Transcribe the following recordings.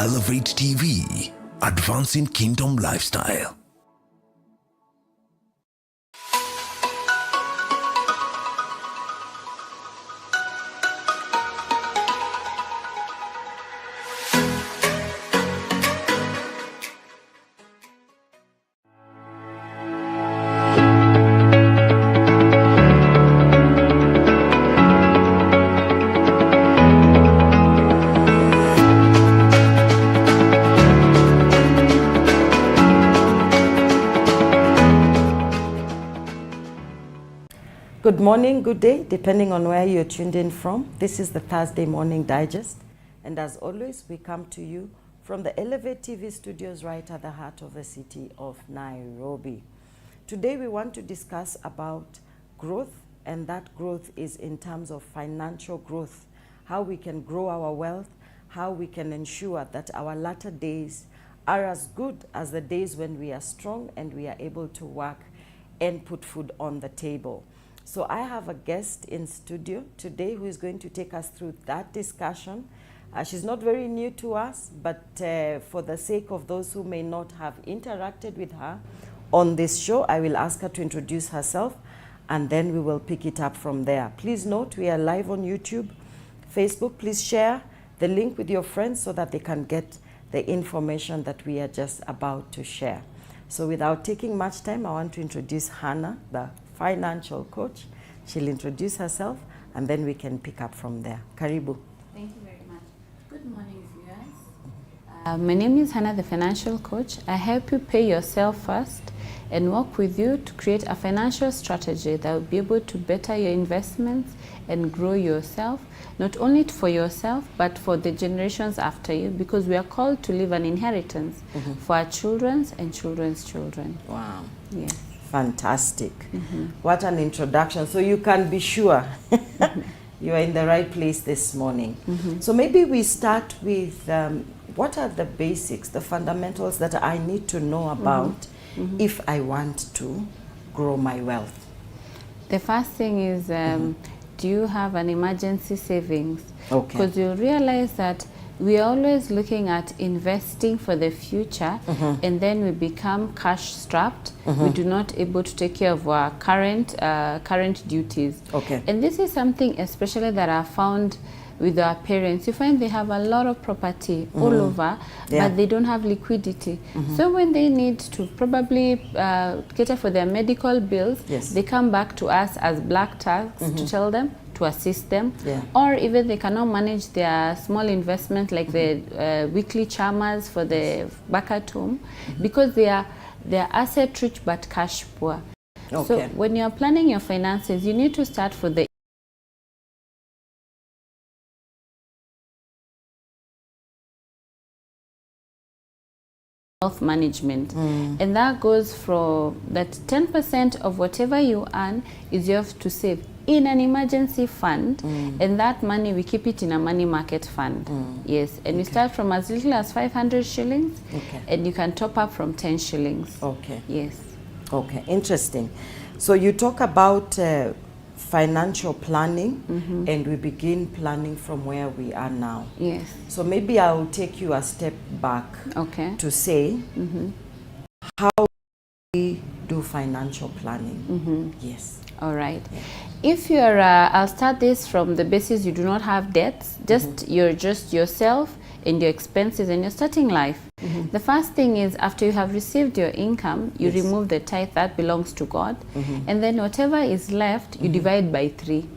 Elevate TV, advancing kingdom lifestyle. Good morning, good day, depending on where you're tuned in from. This is the Thursday Morning Digest. And as always, we come to you from the Elevate TV studios right at the heart of the city of Nairobi. Today, we want to discuss about growth, and that growth is in terms of financial growth, how we can grow our wealth, how we can ensure that our latter days are as good as the days when we are strong and we are able to work and put food on the table. So I have a guest in studio today who is going to take us through that discussion. She's not very new to us, but for the sake of those who may not have interacted with her on this show, I will ask her to introduce herself, and then we will pick it up from there. Please note, we are live on YouTube, Facebook. Please share the link with your friends so that they can get the information that we are just about to share. So without taking much time, I want to introduce Hannah, the financial coach. She'll introduce herself, and then we can pick up from there. Karibu. Thank you very much. Good morning, viewers. My name is Hannah, the financial coach. I help you pay yourself first and work with you to create a financial strategy that will be able to better your investments and grow yourself, not only for yourself, but for the generations after you, because we are called to leave an inheritance for our children's and children's children. Wow. Yes. Fantastic. What an introduction. So you can be sure you are in the right place this morning. So maybe we start with what are the basics, the fundamentals that I need to know about if I want to grow my wealth? The first thing is, do you have an emergency savings? Okay. Because you'll realize that we are always looking at investing for the future, and then we become cash strapped. We do not able to take care of our current duties. Okay. And this is something especially that I found with our parents. You find they have a lot of property all over, but they don't have liquidity. So when they need to probably cater for their medical bills, they come back to us as black tags to tell them, to assist them, or even they cannot manage their small investment like the weekly chamas for the back at home, because they are asset rich but cash poor. Okay. So when you are planning your finances, you need to start for the wealth management, and that goes for that 10% of whatever you earn is yours to save in an emergency fund, and that money we keep it in a money market fund. Yes, and we start from as little as 500 shillings, and you can top up from 10 shillings. Okay. Yes. Okay, interesting. So you talk about financial planning, and we begin planning from where we are now. Yes. So maybe I'll take you a step back to say how we do financial planning. Yes. All right. If you're, I'll start this from the basis you do not have debts, you're just yourself and your expenses and you're starting life. The first thing is, after you have received your income, you remove the tithe that belongs to God, and then whatever is left, you divide by 3.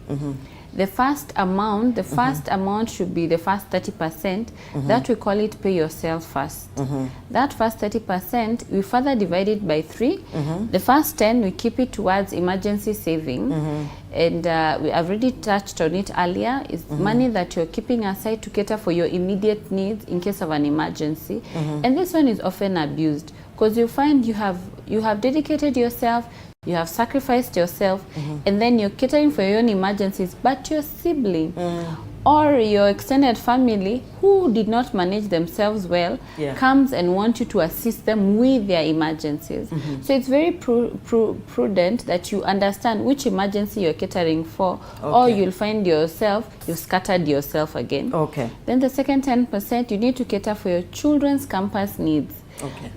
The first amount should be the first 30%. That we call it pay yourself first. That first 30%, we further divide it by 3. The first 10, we keep it towards emergency saving. And we have already touched on it earlier. It's money that you're keeping aside to cater for your immediate needs in case of an emergency. And this one is often abused, because you find you have dedicated yourself, you have sacrificed yourself, and then you're catering for your own emergencies, but your sibling or your extended family who did not manage themselves well comes and want you to assist them with their emergencies. So it's very prudent that you understand which emergency you're catering for, or you'll find yourself, you've scattered yourself again. Then the second 10%, you need to cater for your children's campus needs.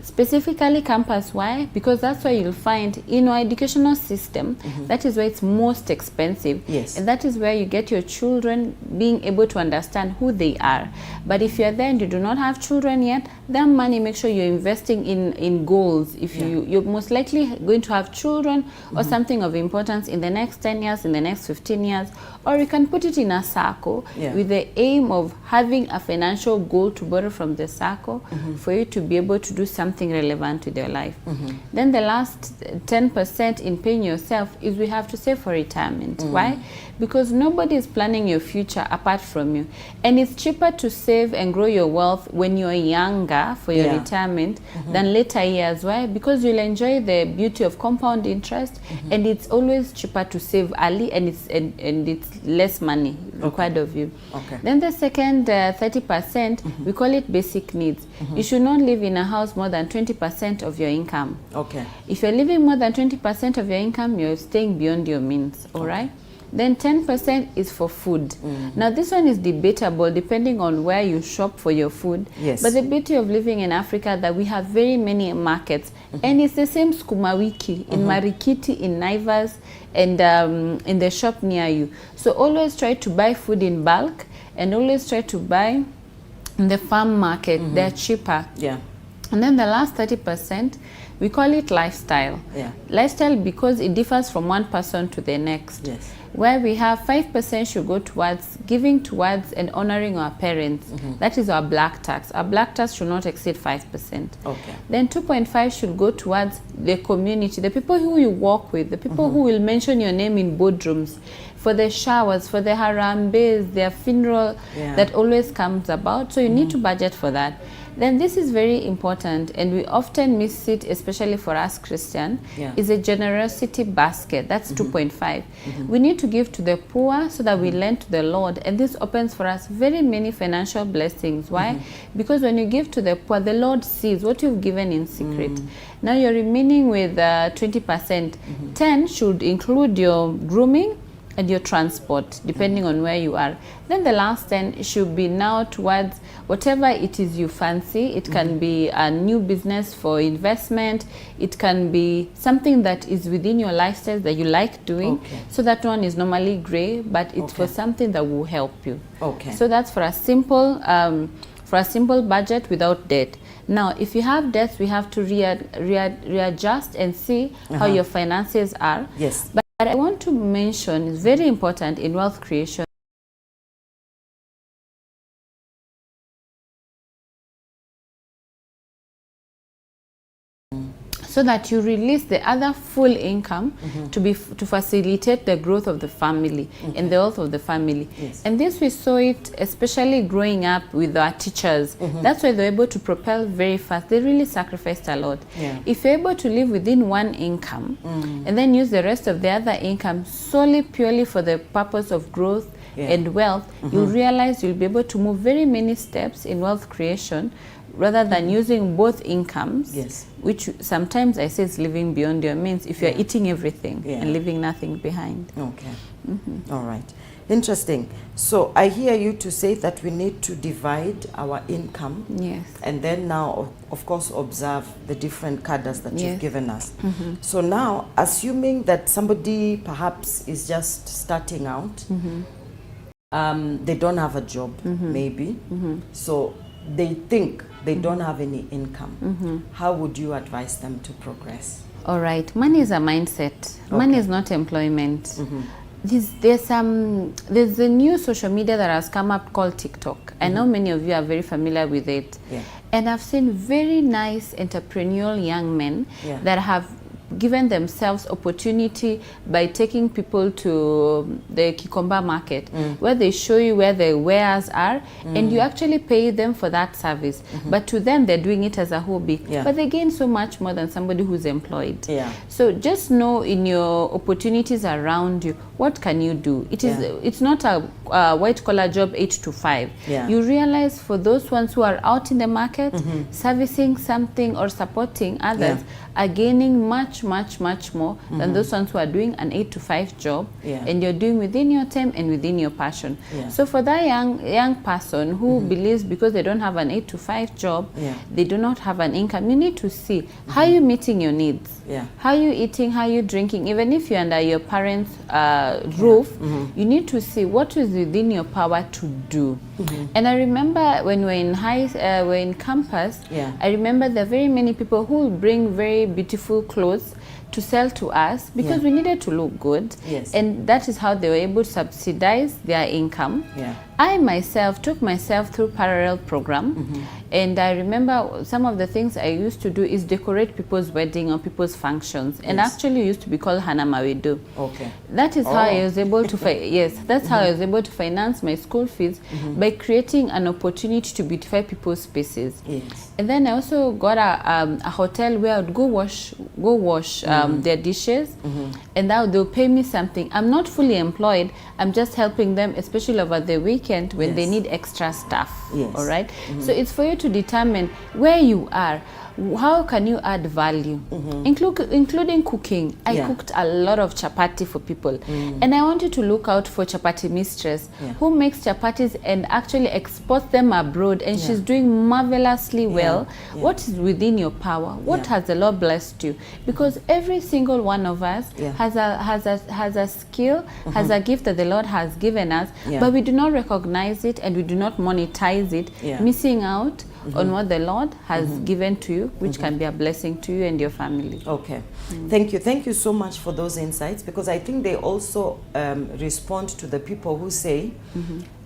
Specifically campus. Why? Because that's why you'll find in our educational system, that is where it's most expensive. And that is where you get your children being able to understand who they are. But if you're there and you do not have children yet, that money, make sure you're investing in goals. If you're most likely going to have children or something of importance in the next 10 years, in the next 15 years, or you can put it in a circle with the aim of having a financial goal to borrow from the circle for you to be able to do something relevant with your life. Then the last 10% in paying yourself is we have to save for retirement. Why? Because nobody is planning your future apart from you. And it's cheaper to save and grow your wealth when you're younger for your retirement than later years. Why? Because you'll enjoy the beauty of compound interest, and it's always cheaper to save early, and it's less money required of you. Then the second 30%, we call it basic needs. You should not live in a house more than 20% of your income. If you're living more than 20% of your income, you're staying beyond your means. All right? Then 10% is for food. Now this one is debatable depending on where you shop for your food. But the beauty of living in Africa that we have very many markets, and it's the same Sukuma wiki in Marikiti, in Naivas, and in the shop near you. So always try to buy food in bulk, and always try to buy in the farm market. They're cheaper. And then the last 30%, we call it lifestyle. Lifestyle because it differs from one person to the next. Where we have 5% should go towards giving towards and honoring our parents. That is our black tax. Our black tax should not exceed 5%. Then 2.5 should go towards the community, the people who you work with, the people who will mention your name in boardrooms, for the showers, for the harambes, their funeral that always comes about. So you need to budget for that. Then this is very important, and we often miss it, especially for us Christian, is a generosity basket. That's 2.5. We need to give to the poor so that we lend to the Lord, and this opens for us very many financial blessings. Why? Because when you give to the poor, the Lord sees what you've given in secret. Now you're remaining with 20%. 10 should include your grooming and your transport, depending on where you are. Then the last 10 should be now towards whatever it is you fancy. It can be a new business for investment. It can be something that is within your lifestyle that you like doing. So that one is normally gray, but it's for something that will help you. So that's for a simple budget without debt. Now, if you have debts, we have to readjust and see how your finances are. But I want to mention, it's very important in wealth creation, so that you release the other full income to facilitate the growth of the family and the wealth of the family. And this, we saw it especially growing up with our teachers. That's why they're able to propel very fast. They really sacrificed a lot. If you're able to live within one income and then use the rest of the other income solely purely for the purpose of growth and wealth, you'll realize you'll be able to move very many steps in wealth creation, rather than using both incomes, which sometimes I say is living beyond your means if you're eating everything and leaving nothing behind. All right. Interesting. So I hear you to say that we need to divide our income. And then now, of course, observe the different cadres that you've given us. So now, assuming that somebody perhaps is just starting out, they don't have a job, maybe. So they think they don't have any income. How would you advise them to progress? All right. Money is a mindset. Money is not employment. There's a new social media that has come up called TikTok. I know many of you are very familiar with it. And I've seen very nice entrepreneurial young men that have given themselves opportunity by taking people to the Kikomba market, where they show you where the wares are, and you actually pay them for that service. But to them, they're doing it as a hobby. But they gain so much more than somebody who's employed. So just know in your opportunities around you, what can you do? It's not a white collar job 8 to 5. Yeah. You realize for those ones who are out in the market, servicing something or supporting others are gaining much more than those ones who are doing an 8 to 5 job, and you're doing within your time and within your passion. So for that young person who believes because they don't have an 8 to 5 job, they do not have an income, you need to see how you meeting your needs, how you eating, how you drinking. Even if you're under your parents' roof, you need to see what is within your power to do. And I remember when we're in campus, I remember there are very many people who will bring very beautiful clothes to sell to us because we needed to look good, and that is how they were able to subsidize their income. I myself took myself through parallel program, and I remember some of the things I used to do is decorate people's wedding or people's functions, and actually used to be called Hana Mawedo. That is how I was able to that's how I was able to finance my school fees by creating an opportunity to beautify people's spaces. And then I also got a hotel where I would go wash their dishes, and now they'll pay me something. I'm not fully employed, I'm just helping them, especially over the weekend when they need extra stuff. All right. So it's for you to determine where you are. How can you add value, including cooking? I cooked a lot of chapati for people, and I want you to look out for chapati mistress who makes chapatis and actually exports them abroad, and she's doing marvelously well. What is within your power? What has the Lord blessed you? Because every single one of us has a skill, has a gift that the Lord has given us, but we do not recognize it and we do not monetize it, missing out on what the Lord has given to you, which can be a blessing to you and your family. Thank you so much for those insights, because I think they also respond to the people who say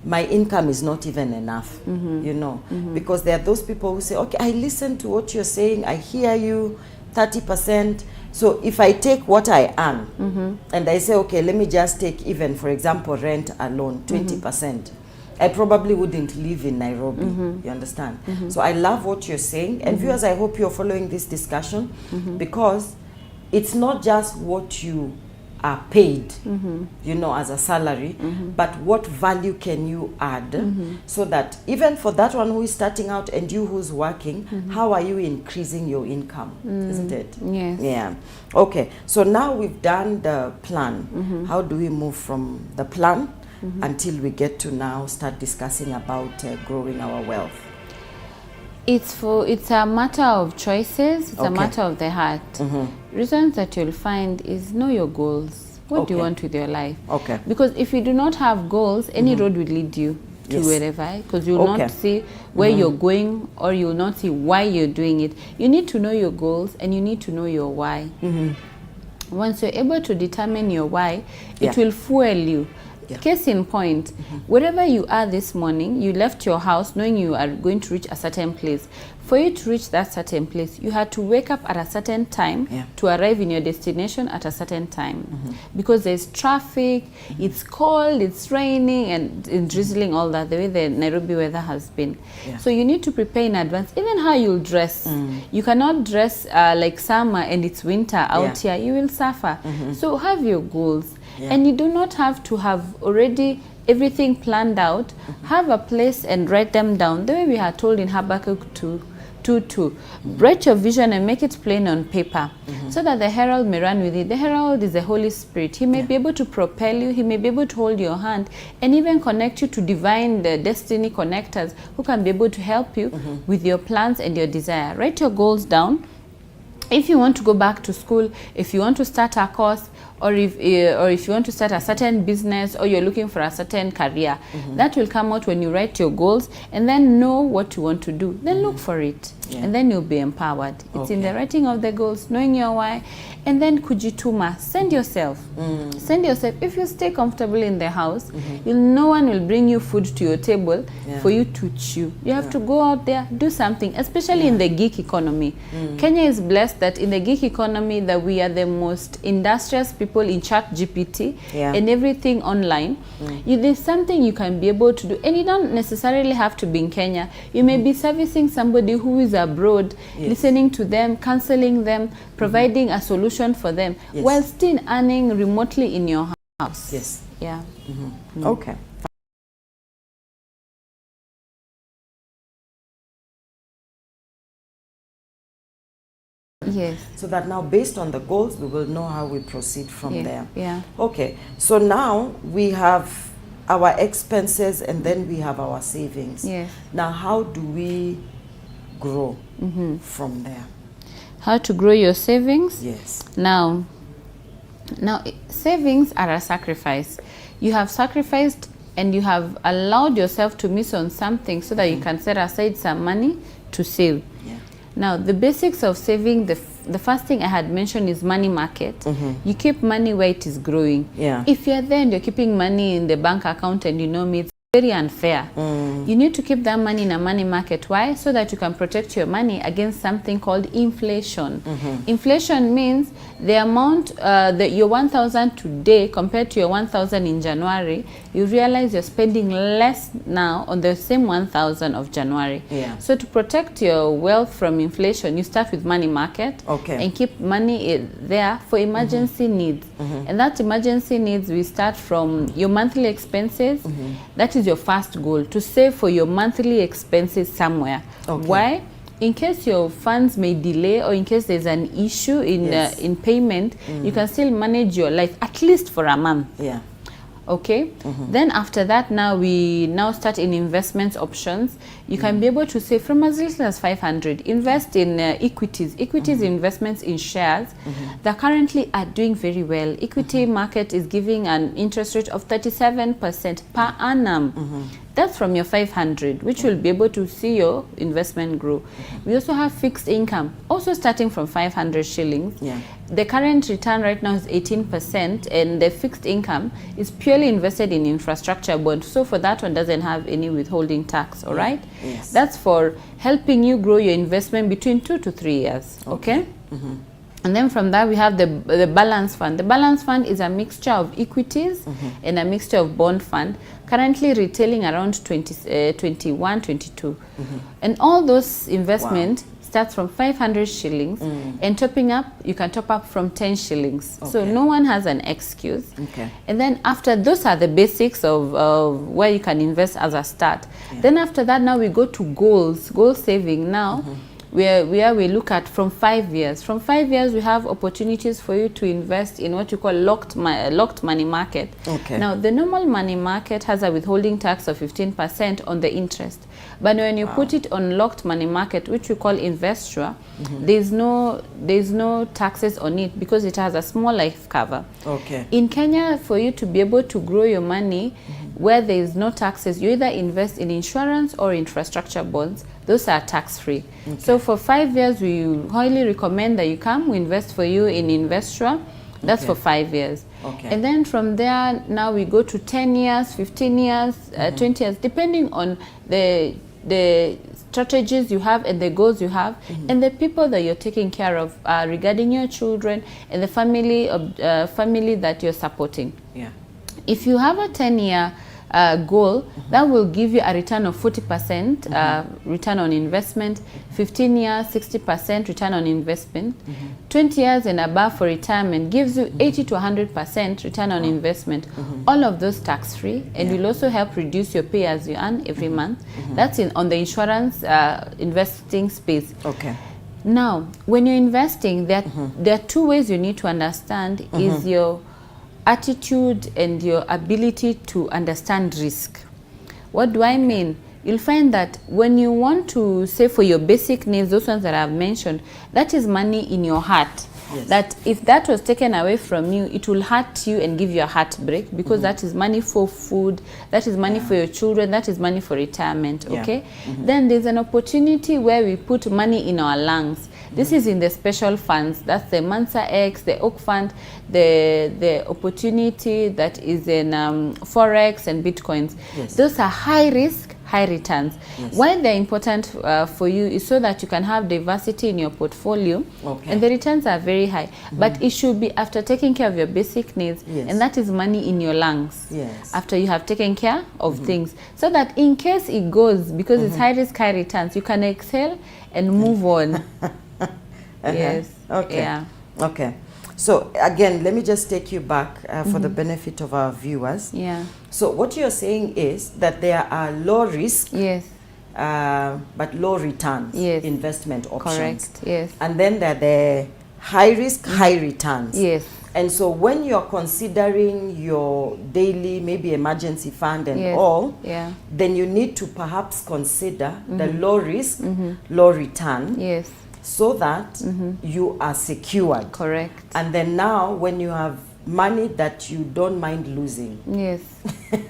my income is not even enough, you know, because there are those people who say, okay, I listen to what you're saying, I hear you, 30%. So if I take what I earn and I say, okay, let me just take even, for example, rent alone, 20%. I probably wouldn't live in Nairobi, you understand? So I love what you're saying. And viewers, I hope you're following this discussion, because it's not just what you are paid, you know, as a salary, but what value can you add, so that even for that one who is starting out and you who's working, how are you increasing your income, isn't it? Yes. Okay, so now we've done the plan. How do we move from the plan until we get to now start discussing about growing our wealth? It's a matter of choices. It's a matter of the heart. Reasons that you'll find is know your goals. What do you want with your life? Because if you do not have goals, any road will lead you to wherever, because you'll not see where you're going, or you'll not see why you're doing it. You need to know your goals, and you need to know your why. Once you're able to determine your why, it will fuel you. Case in point, wherever you are this morning, you left your house knowing you are going to reach a certain place. For you to reach that certain place, you had to wake up at a certain time to arrive in your destination at a certain time. Because there's traffic, it's cold, it's raining, and it's drizzling, all that, the way the Nairobi weather has been. So you need to prepare in advance, even how you'll dress. You cannot dress like summer and it's winter out here, you will suffer. So have your goals. And you do not have to have already everything planned out. Have a place and write them down. The way we are told in Habakkuk 2:2. Write your vision and make it plain on paper, so that the herald may run with it. The herald is the Holy Spirit. He may be able to propel you. He may be able to hold your hand and even connect you to divine destiny connectors who can be able to help you with your plans and your desire. Write your goals down. If you want to go back to school, if you want to start a course, or if you want to start a certain business, or you're looking for a certain career, that will come out when you write your goals and then know what you want to do. Then look for it, and then you'll be empowered. It's in the writing of the goals, knowing your why, and then kujituma. Send yourself. Send yourself. If you stay comfortable in the house, no one will bring you food to your table for you to chew. You have to go out there, do something, especially in the gig economy. Kenya is blessed that in the gig economy that we are the most industrious people in ChatGPT and everything online. There's something you can be able to do, and you don't necessarily have to be in Kenya. You may be servicing somebody who is abroad, listening to them, counseling them, providing a solution for them, while still earning remotely in your house. Okay. Yes. So that now, based on the goals, we will know how we proceed from there. Yeah. Okay, so now we have our expenses and then we have our savings. Yes. Now, how do we grow from there? How to grow your savings? Yes. Now, savings are a sacrifice. You have sacrificed and you have allowed yourself to miss on something so that you can set aside some money to save. Yeah. Now, the basics of saving, the first thing I had mentioned is money market. You keep money where it is growing. Yeah. If you're there and you're keeping money in the bank account and you know me, it's very unfair. You need to keep that money in a money market. Why? So that you can protect your money against something called inflation. Inflation means the amount that your 1,000 today compared to your 1,000 in January, you realize you're spending less now on the same 1,000 of January. Yeah. So to protect your wealth from inflation, you start with money market and keep money there for emergency needs. And that emergency needs, we start from your monthly expenses. That is your first goal, to save for your monthly expenses somewhere. Why? In case your funds may delay or in case there's an issue in payment, you can still manage your life at least for a month. Yeah. Okay. Then after that, now we start in investments options. You can be able to save from as little as 500. Invest in equities. Equities investments in shares that currently are doing very well. Equity market is giving an interest rate of 37% per annum. That's from your 500, which will be able to see your investment grow. We also have fixed income, also starting from 500 shillings. Yeah. The current return right now is 18%, and the fixed income is purely invested in infrastructure bonds. So for that one, doesn't have any withholding tax, all right? Yes. That's for helping you grow your investment between 2 to 3 years, okay? And then from that, we have the balance fund. The balance fund is a mixture of equities and a mixture of bond fund, currently retailing around 21, 22. And all those investment starts from 500 shillings and topping up, you can top up from 10 shillings. So no one has an excuse. And then after, those are the basics of where you can invest as a start. Then after that, now we go to goals, goal saving now. Where we look at from 5 years. From 5 years, we have opportunities for you to invest in what you call locked money market. Now, the normal money market has a withholding tax of 15% on the interest. But when you put it on locked money market, which we call Investra, there's no taxes on it because it has a small life cover. In Kenya, for you to be able to grow your money where there is no taxes, you either invest in insurance or infrastructure bonds. Those are tax-free. So for 5 years, we highly recommend that you come, we invest for you in Investra. That's for 5 years. And then from there, now we go to 10 years, 15 years, 20 years, depending on the strategies you have and the goals you have and the people that you're taking care of regarding your children and the family that you're supporting. If you have a 10-year goal, that will give you a return of 40% return on investment, 15 years, 60% return on investment, 20 years and above for retirement gives you 80 to 100% return on investment. All of those tax-free, and will also help reduce your pay as you earn every month. That's on the insurance investing space. Now, when you're investing, there are two ways you need to understand is your attitude and your ability to understand risk. What do I mean? You'll find that when you want to save for your basic needs, those ones that I've mentioned, that is money in your heart. That if that was taken away from you, it will hurt you and give you a heartbreak because that is money for food, that is money for your children, that is money for retirement, okay? Then there's an opportunity where we put money in our lungs. This is in the special funds. That's the Mansa X, the Oak Fund, the opportunity that is in Forex and Bitcoins. Those are high risk, high returns. Why they're important for you is so that you can have diversity in your portfolio and the returns are very high. But it should be after taking care of your basic needs and that is money in your lungs. After you have taken care of things. So that in case it goes, because it's high risk, high returns, you can exhale and move on. Okay. So again, let me just take you back for the benefit of our viewers. So what you're saying is that there are low risk but low returns Yes. investment options. Correct. Yes. And then there are the high risk, high returns. Yes. And so when you're considering your daily, maybe emergency fund and Yes. all, Yeah. then you need to perhaps consider the low risk, low return, Yes. so that you are secured. Correct. And then now when you have money that you don't mind losing. Yes.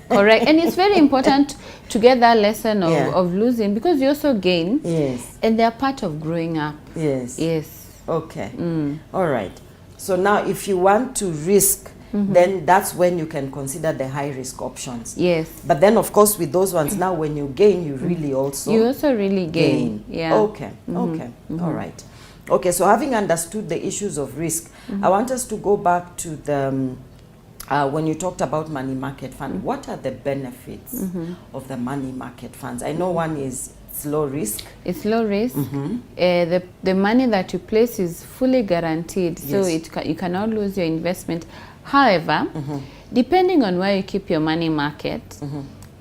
Correct. And it's very important to get that lesson of, Yeah. of losing, because you also gain. Yes. And they're part of growing up. Yes. Yes. Okay. All right. So now if you want to risk, then that's when you can consider the high risk options. Yes. But then of course with those ones, now when you gain, you really also You also really gain. Yeah. Okay. Okay. All right. Okay. So having understood the issues of risk, I want us to go back to the when you talked about money market fund. What are the benefits of the money market funds? I know one is it's low risk. It's low risk. The money that you place is fully guaranteed, so Yes. you cannot lose your investment. However, depending on where you keep your money market,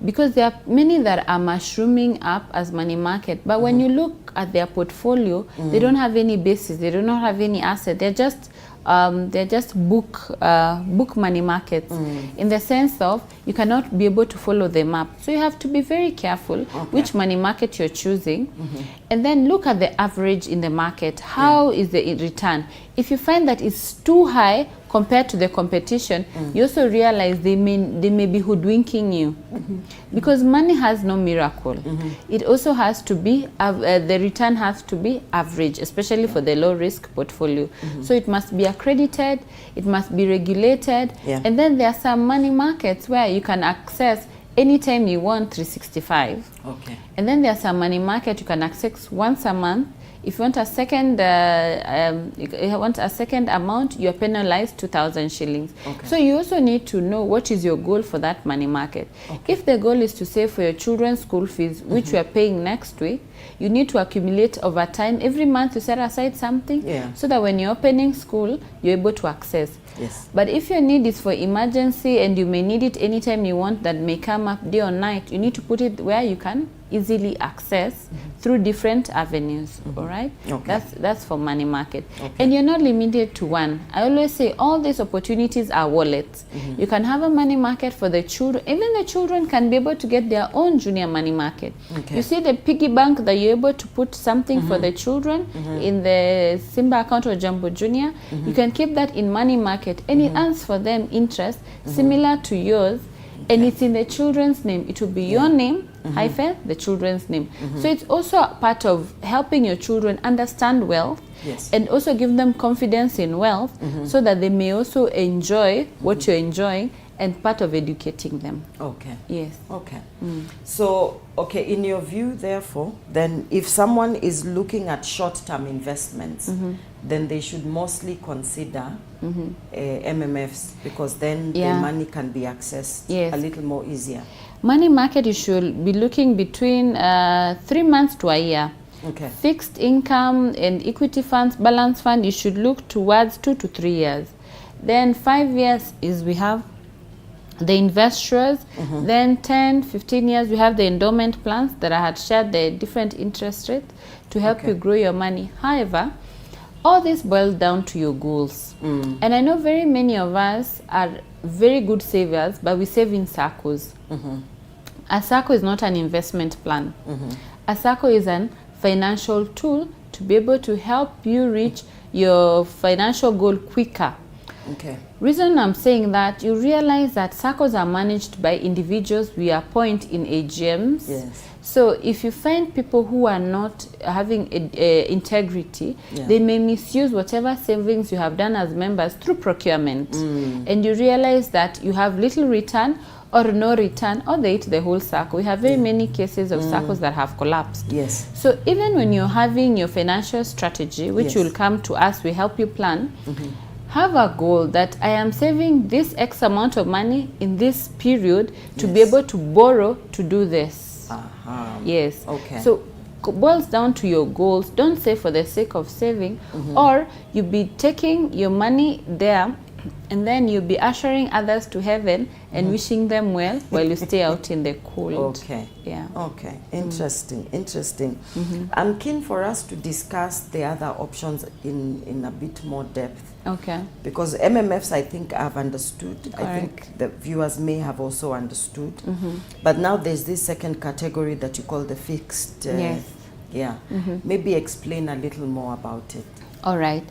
because there are many that are mushrooming up as money market, but when you look at their portfolio, they don't have any basis, they do not have any asset. They're just book money markets, in the sense of you cannot be able to follow them up. So you have to be very careful which money market you're choosing, and then look at the average in the market. How is the return? If you find that it's too high compared to the competition, you also realize they may be hoodwinking you, because money has no miracle. It also has to be the return has to be average, especially for the low risk portfolio. So it must be accredited, it must be regulated, and then there are some money markets where you can access anytime you want 365. Okay. And then there are some money market you can access once a month. If you want a second, amount, you are penalized 2,000 shillings. Okay. So you also need to know what is your goal for that money market. Okay. If the goal is to save for your children's school fees, which we are paying next week, you need to accumulate over time. Every month you set aside something, so that when you're opening school, you're able to access. Yes. But if your need is for emergency and you may need it anytime you want, that may come up day or night, you need to put it where you can easily access through different avenues. All right. Okay. That's for money market. Okay. And you're not limited to one. I always say all these opportunities are wallets. You can have a money market for the children. Even the children can be able to get their own junior money market. Okay. You see the piggy bank that you're able to put something for the children in the Simba account or Jumbo Junior. You can keep that in money market, and it earns for them interest similar to yours. And it's in the children's name. It will be your name, hyphen, the children's name. So it's also a part of helping your children understand wealth, and also give them confidence in wealth, so that they may also enjoy what you're enjoying, and part of educating them. Okay. Yes. Okay. So, okay, in your view, therefore, then if someone is looking at short-term investments, then they should mostly consider MMFs, because then the money can be accessed a little more easier. Money market, you should be looking between 3 months to a year. Okay. Fixed income and equity funds, balance fund, you should look towards 2 to 3 years. Then 5 years is we have the investors. Then 10, 15 years, we have the endowment plans that I had shared the different interest rates to help you grow your money. However, all this boils down to your goals. And I know very many of us are very good savers, but we save in SACCOs. A SACCO is not an investment plan. A SACCO is a financial tool to be able to help you reach your financial goal quicker. Okay. Reason I'm saying that, you realize that SACCOs are managed by individuals we appoint in AGMs. Yes. So if you find people who are not having integrity, they may misuse whatever savings you have done as members through procurement. And you realize that you have little return or no return, or they eat the whole SACCO. We have very many cases of SACCOs that have collapsed. Yes. So even when you're having your financial strategy, which will come to us, we help you plan, have a goal that I am saving this X amount of money in this period to be able to borrow to do this. Yes. Okay. So boils down to your goals. Don't save for the sake of saving, or you be taking your money there And then you'll be ushering others to heaven and wishing them well while you stay out in the cold. Okay. Yeah. Okay. Interesting. Interesting. I'm keen for us to discuss the other options in a bit more depth. Okay. Because MMFs, I think I've understood. I Correct. think the viewers may have also understood. But now there's this second category that you call the fixed. Yes. Yeah. Maybe explain a little more about it. All right.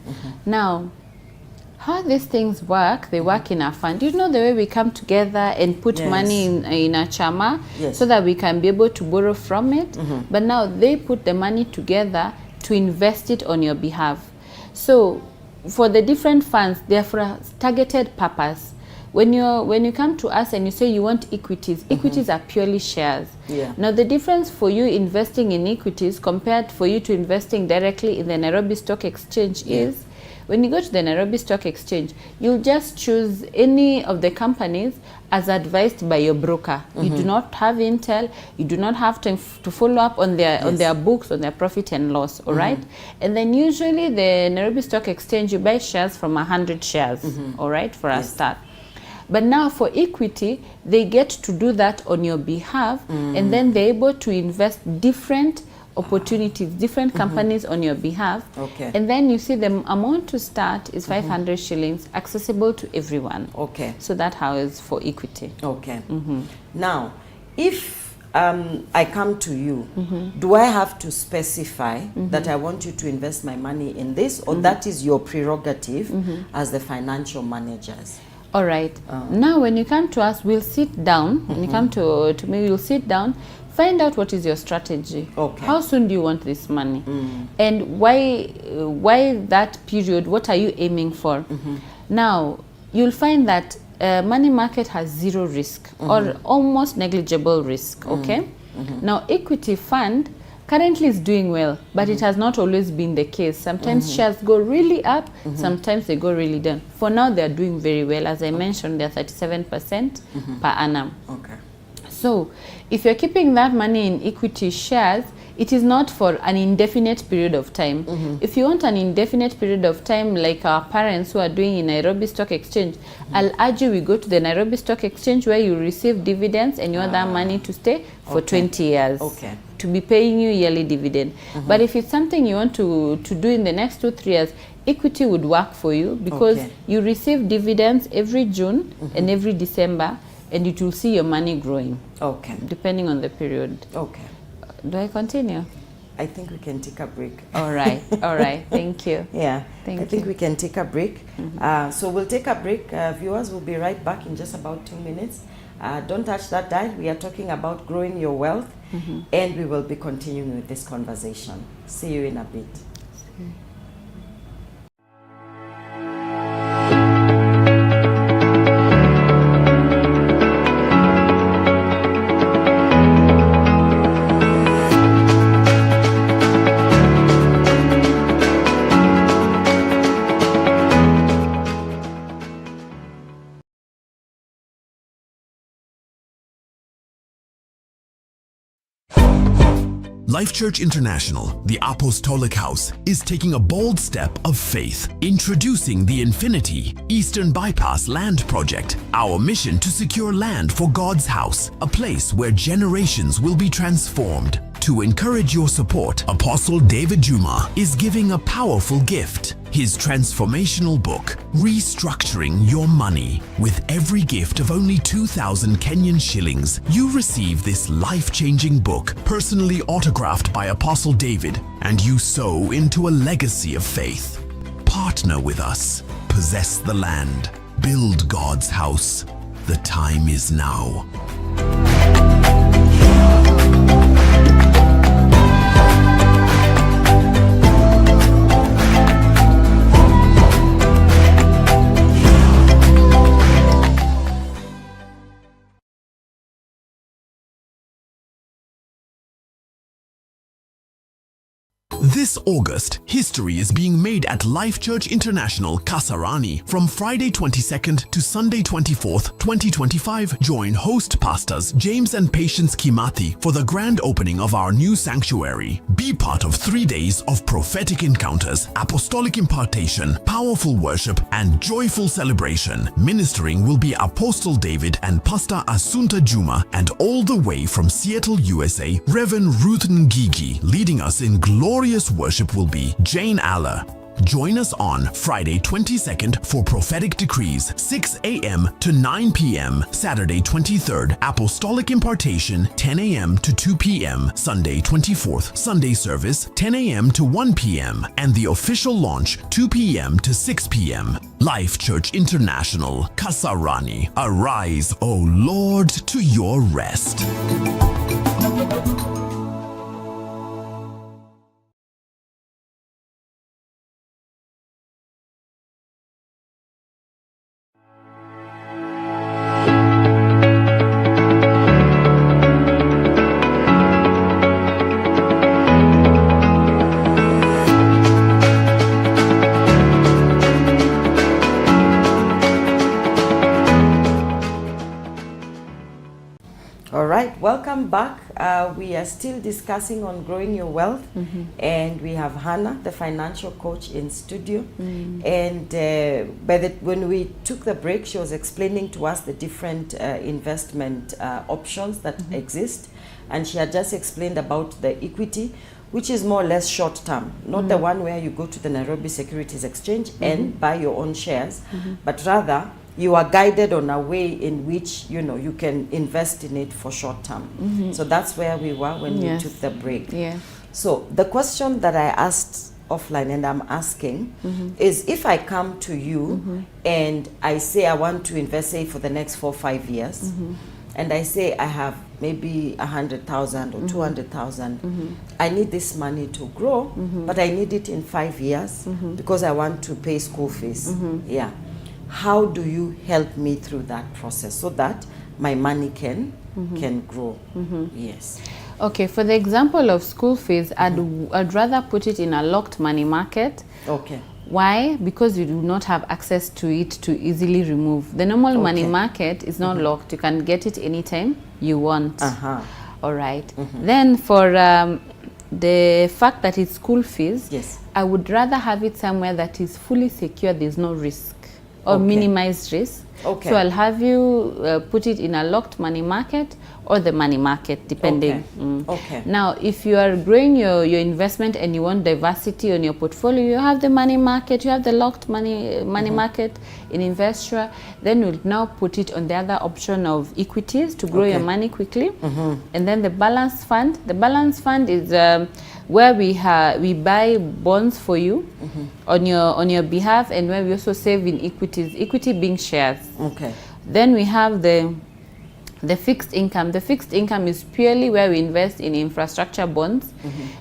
Now, how these things work, they work in a fund. You know the way we come together and put Yes. money in a chama Yes. so that we can be able to borrow from it. But now they put the money together to invest it on your behalf. So for the different funds, they're for a targeted purpose. When you come to us and you say you want equities, equities are purely shares. Yeah. Now the difference for you investing in equities compared for you to investing directly in the Nairobi Stock Exchange is, when you go to the Nairobi Stock Exchange, you'll just choose any of the companies as advised by your broker. You do not have intel, you do not have to follow up on their books, on their profit and loss, all right? And then usually the Nairobi Stock Exchange, you buy shares from 100 shares, all right, for a start. But now for equity, they get to do that on your behalf, and then they're able to invest different opportunities, different companies on your behalf. Okay. And then you see the amount to start is 500 shillings, accessible to everyone. Okay. So that how is for equity. Okay. Now, if I come to you, do I have to specify that I want you to invest my money in this, or that is your prerogative as the financial managers? All right. Now, when you come to us, we'll sit down. When you come to me, we'll sit down, find out what is your strategy. Okay. How soon do you want this money? And why that period? What are you aiming for? Now, you'll find that money market has zero risk or almost negligible risk, okay? Now, equity fund currently is doing well, but it has not always been the case. Sometimes shares go really up, sometimes they go really down. For now, they're doing very well. As I mentioned, they're 37% per annum. Okay. So if you're keeping that money in equity shares, it is not for an indefinite period of time. If you want an indefinite period of time, like our parents who are doing in Nairobi Stock Exchange, I'll urge you, we go to the Nairobi Stock Exchange where you receive dividends and you want that money to stay for 20 years. Okay. To be paying you yearly dividend. But if it's something you want to do in the next 2-3 years, equity would work for you because you receive dividends every June and every December, and you will see your money growing. Okay. Depending on the period. Okay. Do I continue? I think we can take a break. All right. All right. Thank you. Yeah. Thank I think you. we can take a break. So we'll take a break. Viewers will be right back in just about 2 minutes. Don't touch that dial. We are talking about growing your wealth, and we will be continuing with this conversation. See you in a bit. Life Church International, the Apostolic House, is taking a bold step of faith, introducing the Infinity Eastern Bypass Land Project, our mission to secure land for God's house, a place where generations will be transformed. To encourage your support, Apostle David Juma is giving a powerful gift. His transformational book, Restructuring Your Money. With every gift of only 2,000 Kenyan shillings, you receive this life-changing book, personally autographed by Apostle David, and you sow into a legacy of faith. Partner with us. Possess the land. Build God's house. The time is now. This August, history is being made at Life Church International, Kasarani, from Friday 22nd to Sunday 24th, 2025. Join host pastors James and Patience Kimathi for the grand opening of our new sanctuary. Be part of 3 days of prophetic encounters, apostolic impartation, powerful worship, and joyful celebration. Ministering will be Apostle David and Pastor Asunta Juma, and all the way from Seattle, USA, Reverend Ruth Ngigi. Leading us in glorious worship will be Jane Aller. Join us on Friday 22nd for prophetic decrees, 6 a.m. to 9 p.m. Saturday 23rd, apostolic impartation, 10 a.m. to 2 p.m. Sunday 24th, Sunday service, 10 a.m. to 1 p.m. and the official launch, 2 p.m. to 6 p.m. Life Church International, Kasarani. Arise, O Lord, to your rest. All right, welcome back. We are still discussing on growing your wealth, and we have Hannah, the financial coach, in studio. And when we took the break, she was explaining to us the different investment options that exist, and she had just explained about the equity, which is more or less short term, not the one where you go to the Nairobi Securities Exchange and buy your own shares, but rather you are guided on a way in which you can invest in it for short term. So that's where we were when we took the break. So the question that I asked offline and I'm asking is, if I come to you and I say I want to invest, say, for the next 4 or 5 years, and I say I have maybe 100,000 or 200,000, I need this money to grow, but I need it in 5 years because I want to pay school fees. How do you help me through that process so that my money can grow? Yes. Okay, for the example of school fees, I'd rather put it in a locked money market. Okay. Why? Because you do not have access to it to easily remove. The normal money market is not locked. You can get it anytime you want. All right. Then for the fact that it's school fees, I would rather have it somewhere that is fully secure. There's no risk or minimized risk. So I'll have you put it in a locked money market or the money market, depending. Now, if you are growing your investment and you want diversity on your portfolio, you have the money market, you have the locked money market in Investra. Then we'll now put it on the other option of equities to grow your money quickly. And then the balance fund. The balance fund is where we buy bonds for you on your behalf, and where we also save in equities, equity being shares. Then we have the fixed income. The fixed income is purely where we invest in infrastructure bonds.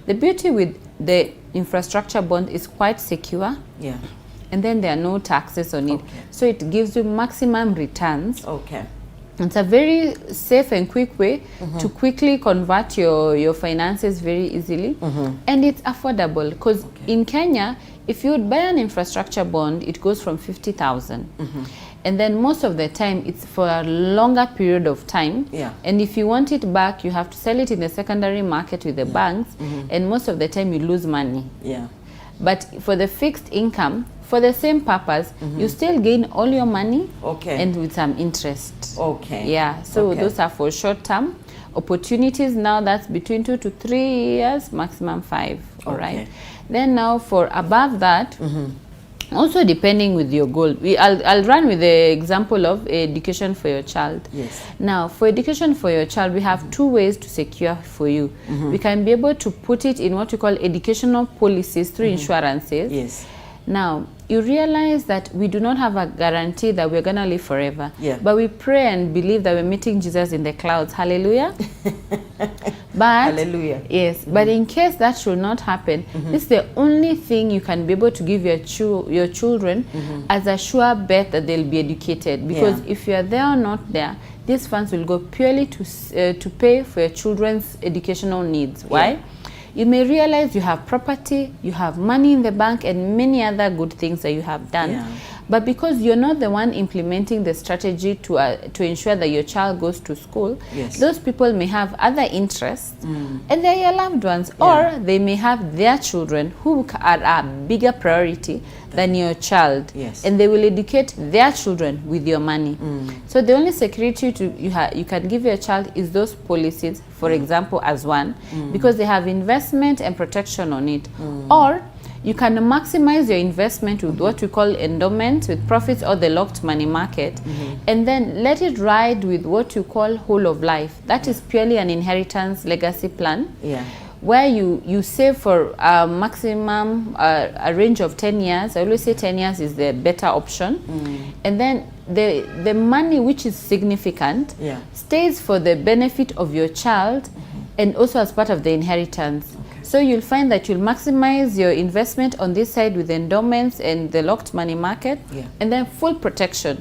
The beauty with the infrastructure bond is quite secure. And then there are no taxes on it. So it gives you maximum returns. It's a very safe and quick way to quickly convert your finances very easily. And it's affordable, because in Kenya, if you would buy an infrastructure bond, it goes from 50,000. And then most of the time, it's for a longer period of time. And if you want it back, you have to sell it in the secondary market with the banks. And most of the time, you lose money. But for the fixed income, for the same purpose, you still gain all your money and with some interest. So those are for short term opportunities. Now that's between 2 to 3 years, maximum 5. All right. Then now for above that, also depending with your goal, I'll run with the example of education for your child. Now for education for your child, we have 2 ways to secure for you. We can be able to put it in what we call educational policies through insurances. Now, you realize that we do not have a guarantee that we're going to live forever. But we pray and believe that we're meeting Jesus in the clouds. Hallelujah. But hallelujah. Yes. But in case that should not happen, this is the only thing you can be able to give your children as a sure bet that they'll be educated. Because if you're there or not there, these funds will go purely to pay for your children's educational needs. Why? you may realize you have property, you have money in the bank, and many other good things that you have done. Yeah. But because you're not the one implementing the strategy to ensure that your child goes to school, Yes. those people may have other interests, and they're your loved ones, Yeah. or they may have their children who are a bigger priority than your child, Yes. and they will educate their children with your money. So the only security you can give your child is those policies, for example, as one, because they have investment and protection on it. Or you can maximize your investment with what we call endowments, with profits, or the locked money market, and then let it ride with what you call whole of life. That is purely an inheritance legacy plan, Yeah. where you save for a maximum a range of 10 years. I always say 10 years is the better option. And then the money, which is significant, Yeah. stays for the benefit of your child, and also as part of the inheritance. So you'll find that you'll maximize your investment on this side with endowments and the locked money market, Yeah. and then full protection.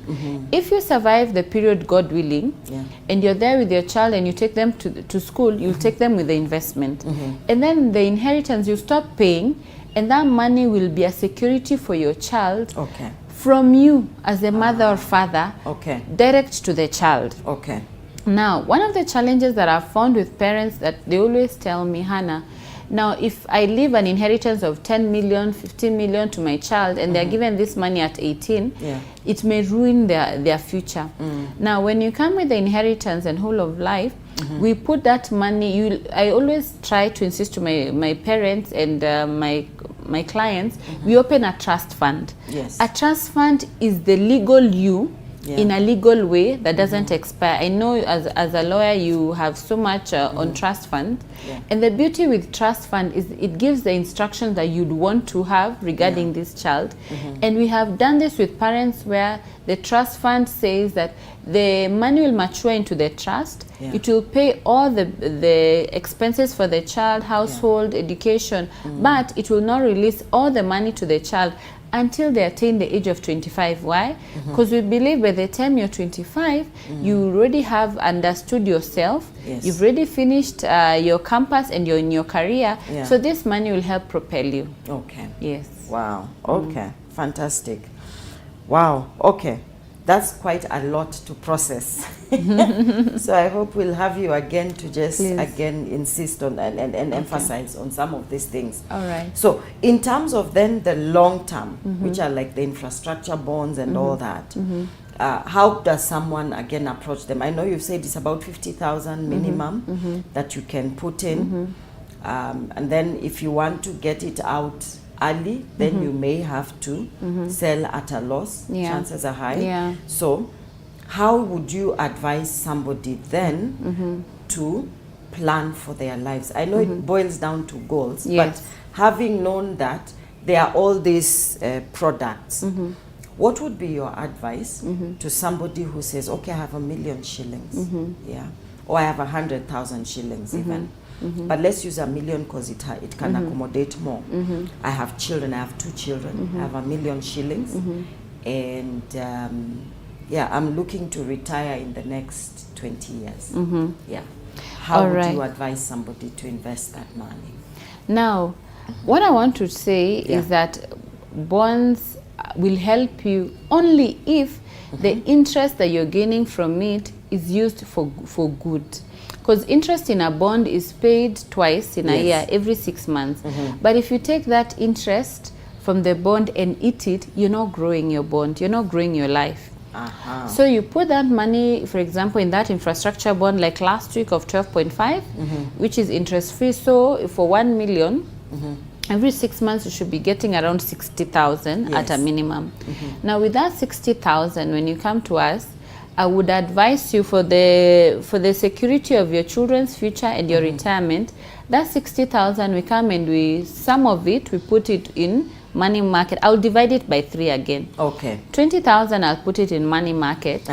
If you survive the period, God willing, Yeah. and you're there with your child and you take them to school, you'll take them with the investment. And then the inheritance, you stop paying, and that money will be a security for your child Okay. from you as a mother or father, Okay. direct to the child. Okay. Now, one of the challenges that I've found with parents, that they always tell me, Hannah, now if I leave an inheritance of 10 million, 15 million to my child, and they're given this money at 18, Yeah. it may ruin their future. Now, when you come with the inheritance and whole of life, we put that money, I always try to insist to my parents and my clients, we open a trust fund. Yes. A trust fund is the legal you, Yeah. in a legal way that doesn't expire. I know as a lawyer you have so much on trust fund, Yeah. and the beauty with trust fund is it gives the instructions that you'd want to have regarding this child. And we have done this with parents where the trust fund says that the money will mature into the trust. Yeah. It will pay all the expenses for the child, household, education, but it will not release all the money to the child until they attain the age of 25. Why? Because we believe by the time you're 25, you already have understood yourself. Yes. You've already finished your campus and you're in your career. Yeah. So this money will help propel you. Okay. Yes. Wow. Okay. Fantastic. Wow. Okay. That's quite a lot to process. So I hope we'll have you again to just Please. again insist on and emphasize on some of these things. All right. So in terms of then the long term, which are like the infrastructure bonds and all that, how does someone again approach them? I know you've said it's about 50,000 minimum that you can put in, and then if you want to get it out early, then you may have to sell at a loss. Yeah. Chances are high. Yeah. So how would you advise somebody then to plan for their lives? I know it boils down to goals, Yes. but having known that there are all these products, what would be your advice to somebody who says, okay, I have 1 million shillings, yeah, or I have 100,000 shillings even, but let's use 1 million because it can accommodate more. I have children, I have 2 children, I have 1 million shillings, and yeah, I'm looking to retire in the next 20 years. Yeah. How All would right. you advise somebody to invest that money? Now, what I want to say Yeah. is that bonds will help you only if the interest that you're gaining from it is used for good. Because interest in a bond is paid twice in a Yes. year, every 6 months. But if you take that interest from the bond and eat it, you're not growing your bond, you're not growing your life. So you put that money, for example, in that infrastructure bond, like last week of 12.5, which is interest free. So for 1 million, every 6 months you should be getting around 60,000 at a Yes. minimum. Now with that 60,000, when you come to us, I would advise you for the security of your children's future and your retirement, that 60,000 we come and some of it we put it in money market. I'll divide it by 3 again. Okay. 20,000 I'll put it in money market.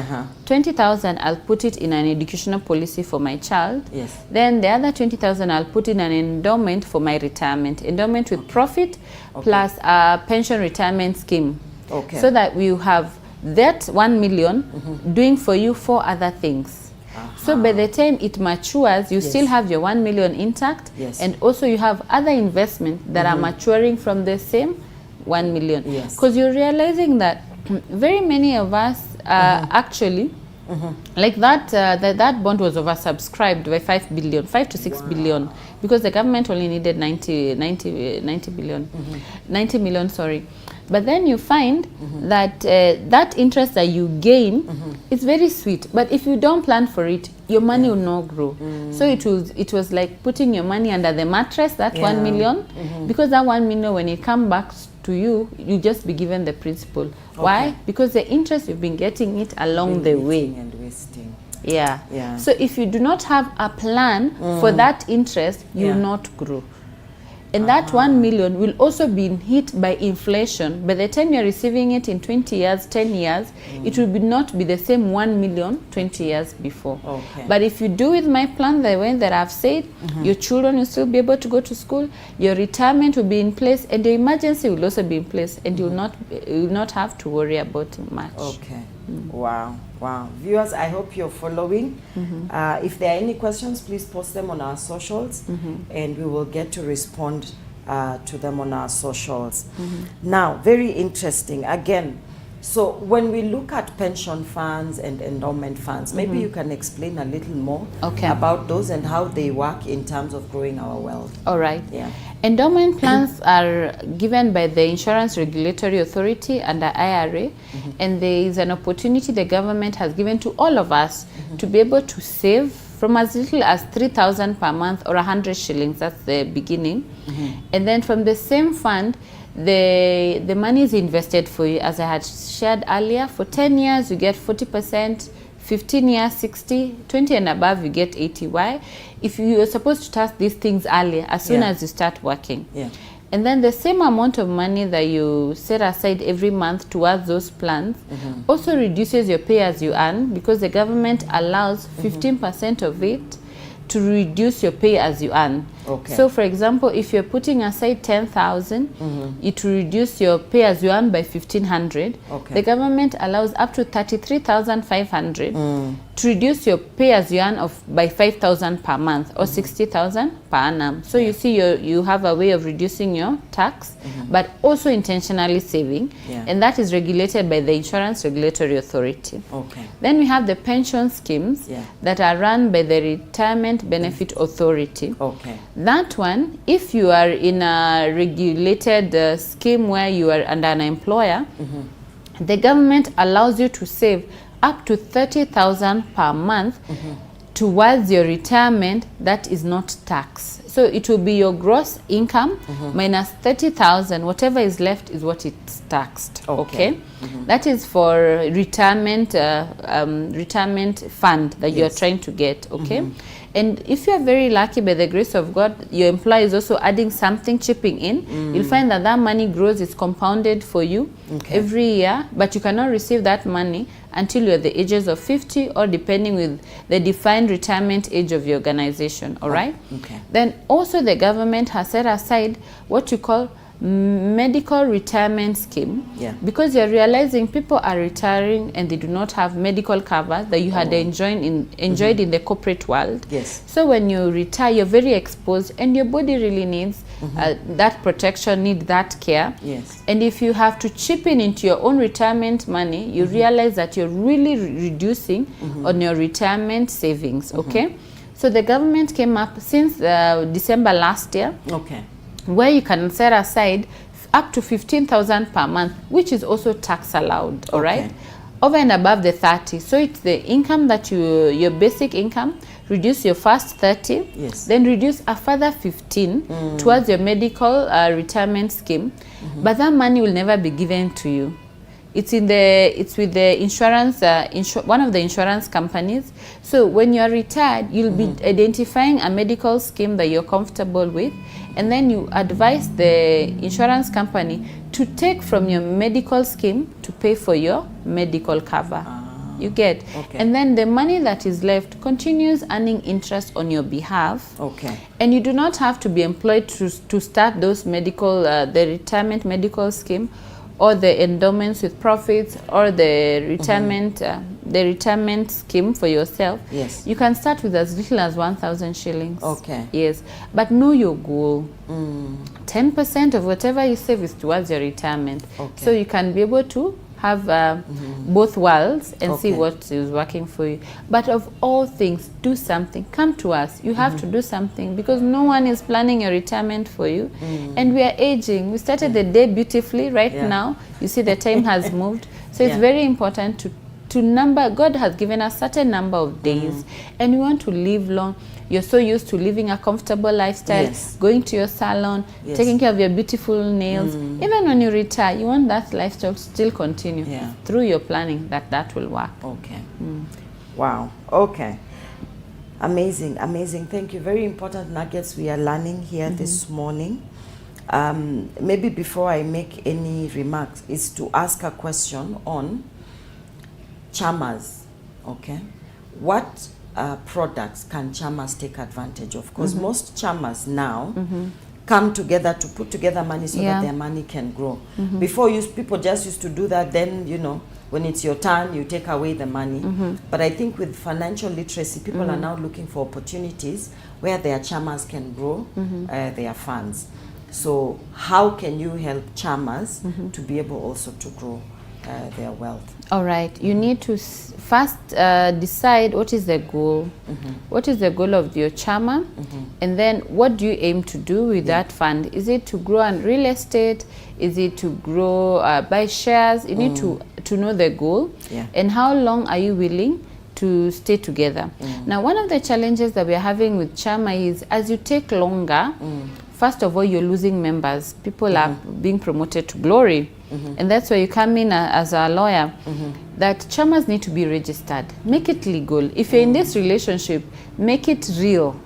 20,000 I'll put it in an educational policy for my child. Yes. Then the other 20,000 I'll put in an endowment for my retirement. Endowment with profit plus a pension retirement scheme. Okay. So that we have that 1 million doing for you 4 other things. So by the time it matures, you Yes. still have your 1 million intact, Yes. and also you have other investments that are maturing from the same 1 million. Yes. Because you're realizing that very many of us actually, like that bond was oversubscribed by 5 to 6 billion, because the government only needed 90 million, sorry. But then you find that that interest that you gain is very sweet. But if you don't plan for it, your money will not grow. So it was like putting your money under the mattress, that 1 million, because that 1 million, when it comes back to you, you just be given the principal. Why? Because the interest you've been getting it along the way. And wasting. Yeah. Yeah. So if you do not have a plan for that interest, you will not grow. And that 1 million will also be hit by inflation. By the time you're receiving it in 20 years, 10 years, it will not be the same 1 million 20 years before. Okay. But if you do with my plan, the way that I've said, your children will still be able to go to school, your retirement will be in place, and your emergency will also be in place, and you will not have to worry about much. Okay. Wow. Wow. Viewers, I hope you're following. If there are any questions, please post them on our socials, and we will get to respond to them on our socials. Now, very interesting. Again, so when we look at pension funds and endowment funds, maybe you can explain a little more about those and how they work in terms of growing our wealth. All right. Yeah. Endowment plans are given by the Insurance Regulatory Authority under IRA, and there is an opportunity the government has given to all of us to be able to save from as little as 3,000 per month or 100 shillings. That's the beginning. And then from the same fund, the money is invested for you, as I had shared earlier. For 10 years, you get 40%. 15 years, 60, 20 and above, you get 80. Why? If you are supposed to start these things earlier, as soon as you start working. Yeah. And then the same amount of money that you set aside every month towards those plans also reduces your pay as you earn, because the government allows 15% of it to reduce your pay as you earn. Okay. So for example, if you're putting aside 10,000, it will reduce your pay as you earn by 1,500. Okay. The government allows up to 33,500 to reduce your pay as you earn by 5,000 per month, or 60,000 per annum. So you see, you have a way of reducing your tax, but also intentionally saving, and that is regulated by the Insurance Regulatory Authority. Okay. Then we have the pension schemes that are run by the Retirement Benefit Authority. Okay. That one, if you are in a regulated scheme where you are under an employer, the government allows you to save up to 30,000 per month towards your retirement that is not taxed. So it will be your gross income minus 30,000. Whatever is left is what it's taxed. Okay. That is for retirement retirement fund that you're trying to get. Okay. And if you're very lucky, by the grace of God, your employer is also adding something, chipping in, you'll find that that money grows, it's compounded for you every year, but you cannot receive that money until you're at the ages of 50, or depending with the defined retirement age of your organization. All right? Okay. Then also the government has set aside what you call medical retirement scheme, because you're realizing people are retiring and they do not have medical cover that you had enjoyed in the corporate world. Yes. So when you retire, you're very exposed, and your body really needs that protection, need that care. Yes. And if you have to chip in into your own retirement money, you realize that you're really reducing on your retirement savings. Okay. So the government came up since December last year. Okay. Where you can set aside up to 15,000 per month, which is also tax allowed. All right, over and above the 30. So it's the income that your basic income, reduce your first 30, then reduce a further 15 towards your medical retirement scheme, but that money will never be given to you. It's with the insurance, one of the insurance companies. So when you're retired, you'll be identifying a medical scheme that you're comfortable with, and then you advise the insurance company to take from your medical scheme to pay for your medical cover. You get? Okay. And then the money that is left continues earning interest on your behalf. Okay. And you do not have to be employed to start those medical, the retirement medical scheme. or the endowments with profits, or the retirement scheme for yourself, Yes. you can start with as little as 1,000 shillings. Okay. Yes, but know your goal. 10% of whatever you save is towards your retirement. Okay. So you can be able to have both worlds and see Okay. what is working for you. But of all things, do something. Come to us. You have to do something, because no one is planning your retirement for you. And we are aging. We started the day beautifully. Right Yeah. now, you see the time has moved. So it's Yeah. very important to number. God has given us certain number of days, and we want to live long. You're so used to living a comfortable lifestyle, Yes. going to your salon, Yes. taking care of your beautiful nails. Even when you retire, you want that lifestyle to still continue. Yeah. Through your planning, that will work. Okay. Wow. Okay. Amazing, amazing. Thank you. Very important nuggets we are learning here this morning. Maybe before I make any remarks, is to ask a question on chamas. Okay. What products can chamas take advantage of? Because most chamas now come together to put together money so Yeah. that their money can grow. Before, people just used to do that. Then, when it's your turn, you take away the money. But I think with financial literacy, people are now looking for opportunities where their chamas can grow their funds. So how can you help chamas to be able also to grow their wealth? All right. You need to first decide what is the goal. What is the goal of your chama? And then what do you aim to do with that fund? Is it to grow on real estate? Is it to grow, buy shares? You need to know the goal. Yeah. And how long are you willing to stay together? Now, one of the challenges that we are having with chama is, as you take longer, first of all, you're losing members. People are being promoted to glory. And that's where you come in as a lawyer, that chamas need to be registered. Make it legal. If you're in this relationship, make it real.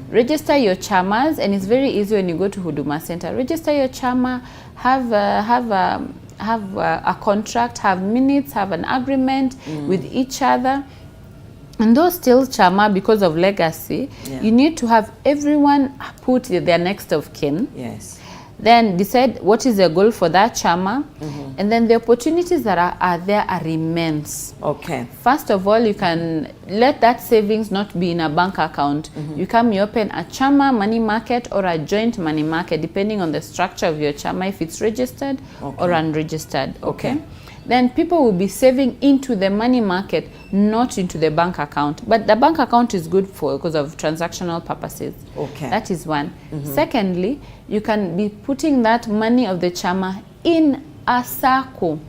Register your chamas, and it's very easy when you go to Huduma Center. Register your chama, have a contract, have minutes, have an agreement with each other. And those still chama, because of legacy, you need to have everyone put their next of kin. Yes. Then decide what is the goal for that chama. And then the opportunities that are there are immense. Okay. First of all, you can let that savings not be in a bank account. You open a chama money market or a joint money market, depending on the structure of your chama, if it's registered or unregistered. Okay. Then people will be saving into the money market, not into the bank account. But the bank account is good because of transactional purposes. Okay. That is one. Secondly, you can be putting that money of the chama in a circle,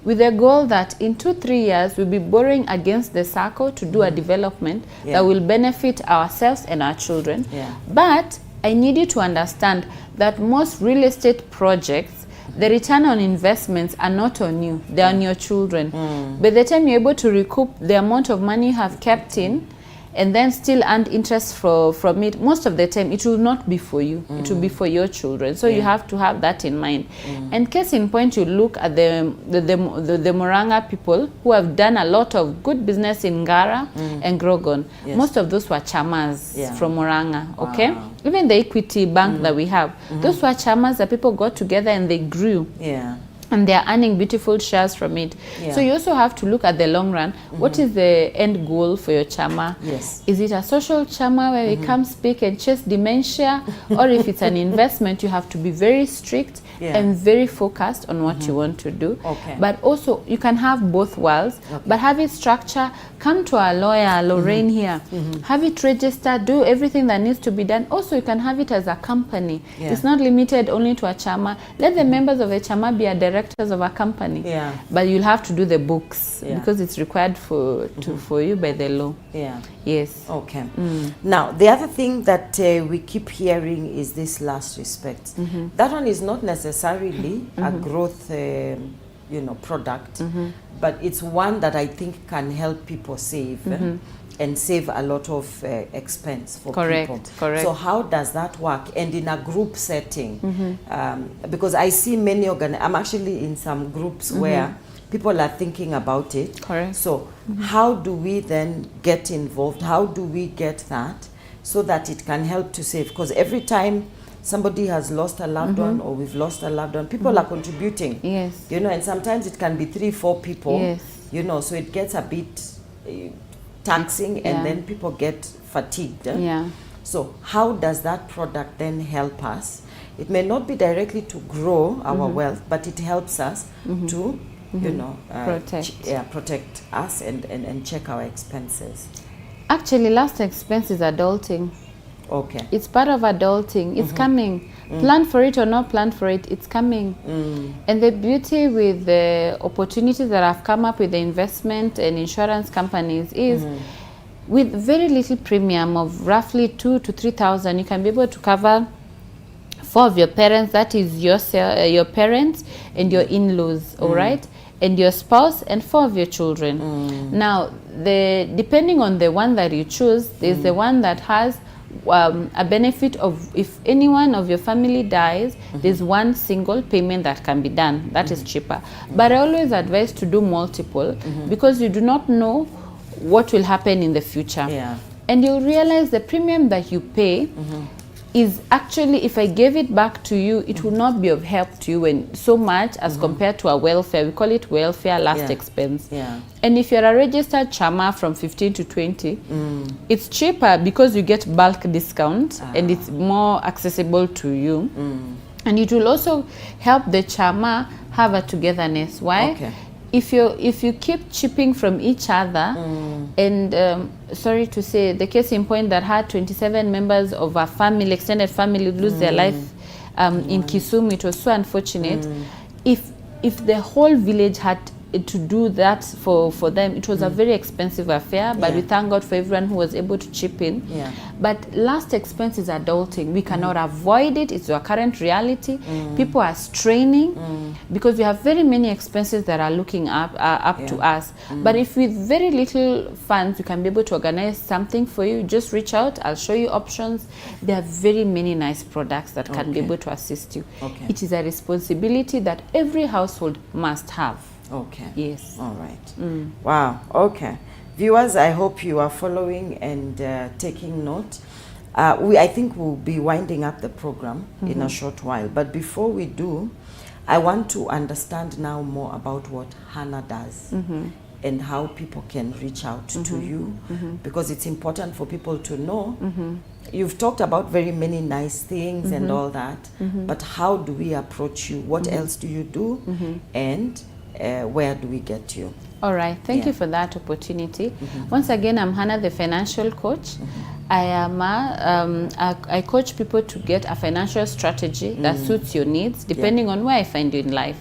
with the goal that in 2-3 years we'll be borrowing against the circle to do a development that will benefit ourselves and our children. But I need you to understand that most real estate projects, the return on investments are not on you, they are on your children. By the time you're able to recoup the amount of money you have kept in, and then still earn interest from it, most of the time it will not be for you, it will be for your children. So you have to have that in mind. And case in point, you look at the Murang'a people who have done a lot of good business in Ngara and Grogon. Most of those were chamas from Murang'a. Okay. Even the Equity Bank that we have, those were chamas that people got together and they grew. And they're earning beautiful shares from it. So you also have to look at the long run. What is the end goal for your chama? Is it a social chama where we come speak and chase dementia? Or if it's an investment, you have to be very strict and very focused on what you want to do. But also, you can have both worlds, but have it structured. Come to our lawyer, Laureen here. Have it registered, do everything that needs to be done. Also, you can have it as a company. It's not limited only to a chama. Let the members of a chama be a directors of a company, but you'll have to do the books because it's required for you by the law. Yes. Okay. Now, the other thing that we keep hearing is this last respect. That one is not necessarily a growth product, but it's one that I think can help people save and save a lot of expense for people. Correct. So how does that work? And in a group setting, because I see many I'm actually in some groups where people are thinking about it. So how do we then get involved? How do we get that so that it can help to save? Because every time somebody has lost a loved one, or we've lost a loved one, people are contributing. Yes. You know, and sometimes it can be 3-4 people. Yes. You know, so it gets a bit taxing, Yeah. and then people get fatigued. Yeah. So how does that product then help us? It may not be directly to grow our wealth, but it helps us to, you know, protect us and check our expenses. Actually, last expense is adulting. Okay. It's part of adulting. It's coming. Plan for it or not plan for it, it's coming. And the beauty with the opportunities that have come up with the investment and insurance companies is with very little premium of roughly 2,000 to 3,000, you can be able to cover 4 of your parents, that is your parents and your in-laws, all right? And your spouse and 4 of your children. Now, depending on the one that you choose, there's the one that has a benefit of, if any one of your family dies, there's one single payment that can be done. That is cheaper. But I always advise to do multiple because you do not know what will happen in the future. Yeah. And you'll realize the premium that you pay is actually, if I gave it back to you, it will not be of help to you and so much as compared to a welfare. We call it welfare last expense. Yeah. And if you're a registered chama from 15 to 20, it's cheaper because you get bulk discount and it's more accessible to you. And it will also help the chama have a togetherness. Why? Okay. If you keep chipping from each other, and sorry to say, the case in point that had 27 members of a family, extended family, lose their life in Kisumu, it was so unfortunate. If the whole village had to do that for them, it was a very expensive affair, but we thank God for everyone who was able to chip in. Yeah. But last expense is adulting. We cannot avoid it. It's our current reality. People are straining because we have very many expenses that are looking up to us. But if with very little funds, you can be able to organize something for you, just reach out. I'll show you options. There are very many nice products that can be able to assist you. Okay. It is a responsibility that every household must have. Okay. Yes. All right. Wow. Okay. Viewers, I hope you are following and taking note. I think we'll be winding up the program in a short while. But before we do, I want to understand now more about what Hannah does and how people can reach out to you, because it's important for people to know. You've talked about very many nice things and all that, but how do we approach you? What else do you do? And where do we get you? All right, thank you for that opportunity. Once again, I'm Hannah, the financial coach. I am I coach people to get a financial strategy that suits your needs, depending on where I find you in life.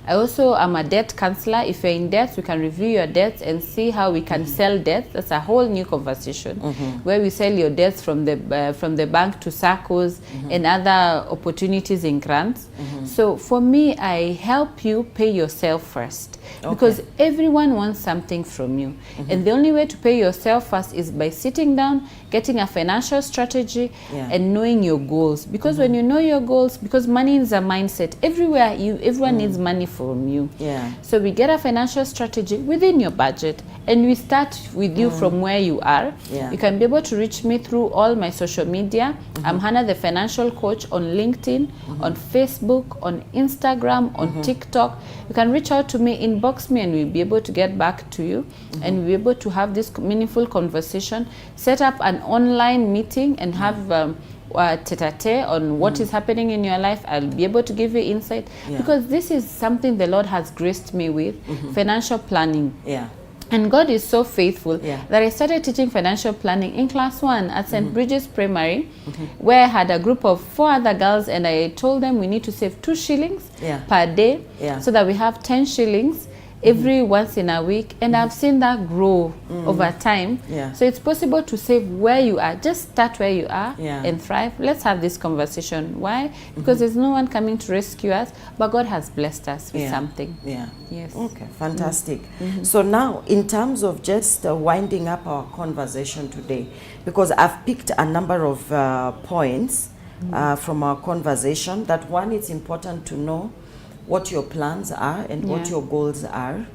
I also am a debt counselor. If you're in debt, we can review your debts and see how we can sell debts. That's a whole new conversation, where we sell your debts from the bank to SACCOs and other opportunities in grants. So for me, I help you pay yourself first, because everyone wants something from you. And the only way to pay yourself first is by sitting down, getting a financial strategy and knowing your goals. Because when you know your goals, because money is a mindset, everyone needs money from you. So we get a financial strategy within your budget, and we start with you from where you are. You can be able to reach me through all my social media. I'm Hannah, the financial coach, on LinkedIn, on Facebook, on Instagram, on TikTok. You can reach out to me, inbox me, and we'll be able to get back to you, and we'll be able to have this meaningful conversation, set up an online meeting, and have tete-a-tete on what is happening in your life. I'll be able to give you insight, because this is something the Lord has graced me with, financial planning. And God is so faithful that I started teaching financial planning in class 1 at St. Bridget's Primary, where I had a group of 4 other girls, and I told them we need to save 2 shillings per day, so that we have 10 shillings every once in a week. And I've seen that grow over time. So it's possible to save where you are. Just start where you are and thrive. Let's have this conversation. Why? Because there's no one coming to rescue us, but God has blessed us with something. Yes. Okay, fantastic. So now, in terms of just winding up our conversation today, because I've picked a number of points from our conversation, that one, it's important to know what your plans are and what your goals are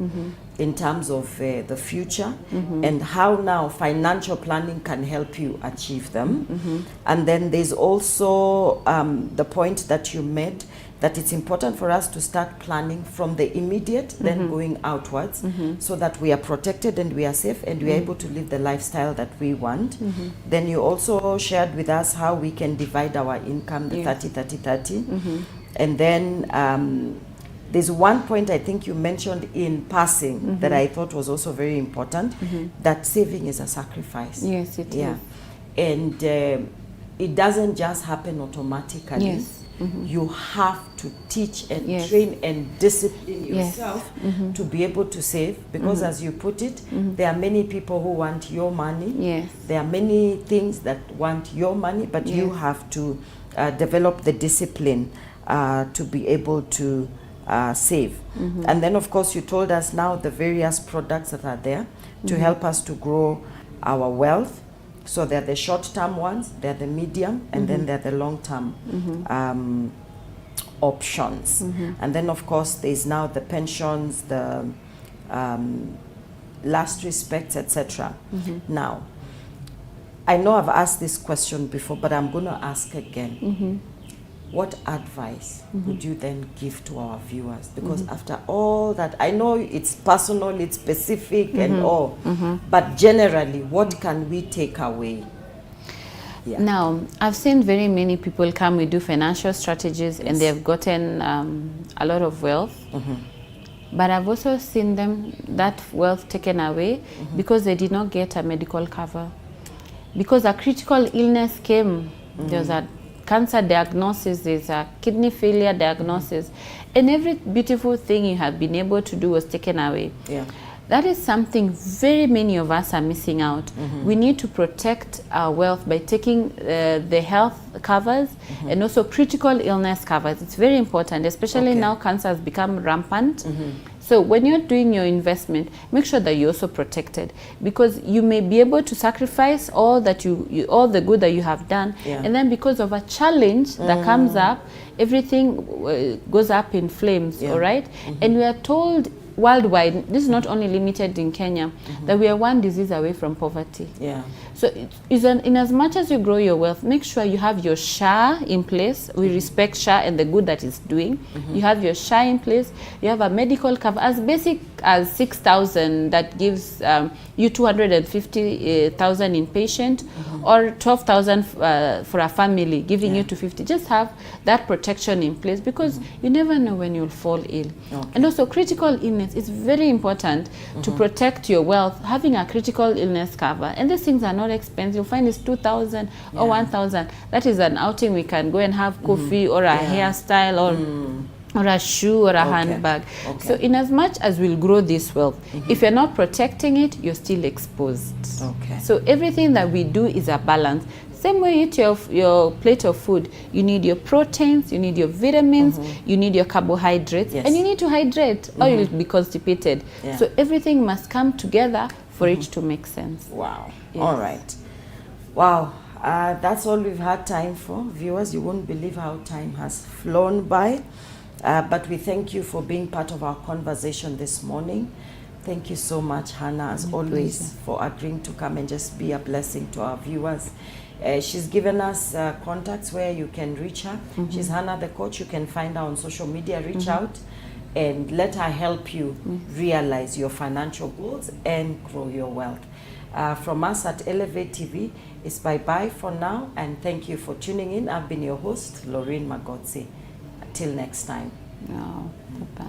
in terms of the future and how now financial planning can help you achieve them. And then there's also the point that you made, that it's important for us to start planning from the immediate, then going outwards, so that we are protected and we are safe and we are able to live the lifestyle that we want. Then you also shared with us how we can divide our income, the 30-30-30. And then there's one point I think you mentioned in passing that I thought was also very important, that saving is a sacrifice. Yes, it is. And it doesn't just happen automatically. Yes. You have to teach and train and discipline yourself to be able to save, because as you put it, there are many people who want your money. Yes. There are many things that want your money, but you have to develop the discipline to be able to save. And then of course you told us now the various products that are there to help us to grow our wealth. So they're the short-term ones, they're the medium, and then they're the long-term options. And then of course there's now the pensions, the last respects, etc. Now, I know I've asked this question before, but I'm going to ask again. What advice would you then give to our viewers? Because after all that, I know it's personal, it's specific and all, but generally, what can we take away? Now, I've seen very many people come, we do financial strategies and they've gotten a lot of wealth. But I've also seen them, that wealth taken away because they did not get a medical cover. Because a critical illness came, there was a cancer diagnosis, there's a kidney failure diagnosis, and every beautiful thing you have been able to do was taken away. That is something very many of us are missing out. We need to protect our wealth by taking the health covers and also critical illness covers. It's very important, especially now cancer has become rampant. So when you're doing your investment, make sure that you're also protected, because you may be able to sacrifice all that all the good that you have done, and then because of a challenge that comes up, everything goes up in flames. All right, and we are told worldwide, this is not only limited in Kenya, that we are one disease away from poverty. So in as much as you grow your wealth, make sure you have your SHA in place. We respect SHA and the good that it's doing. You have your SHA in place. You have a medical cover as basic as 6,000 that gives you 250,000 inpatient, or 12,000 for a family, giving you 250. Just have that protection in place, because you never know when you'll fall ill. And also critical illness, it's very important to protect your wealth, having a critical illness cover. And these things are not expensive. You'll find it's 2,000 or 1,000. That is an outing. We can go and have coffee or a hairstyle or a shoe or a handbag. So in as much as we'll grow this wealth, if you're not protecting it, you're still exposed. So everything that we do is a balance. Same way you eat your plate of food, you need your proteins, you need your vitamins, you need your carbohydrates, and you need to hydrate or you'll be constipated. So everything must come together for it to make sense. Wow. All right. Wow. That's all we've had time for. Viewers, you won't believe how time has flown by. But we thank you for being part of our conversation this morning. Thank you so much, Hannah, as always, for agreeing to come and just be a blessing to our viewers. She's given us contacts where you can reach her. She's Hannah the Coach. You can find her on social media. Reach out and let her help you realize your financial goals and grow your wealth. From us at Elevate TV, it's bye-bye for now, and thank you for tuning in. I've been your host, Laureen Magotsi. Till next time. Bye-bye.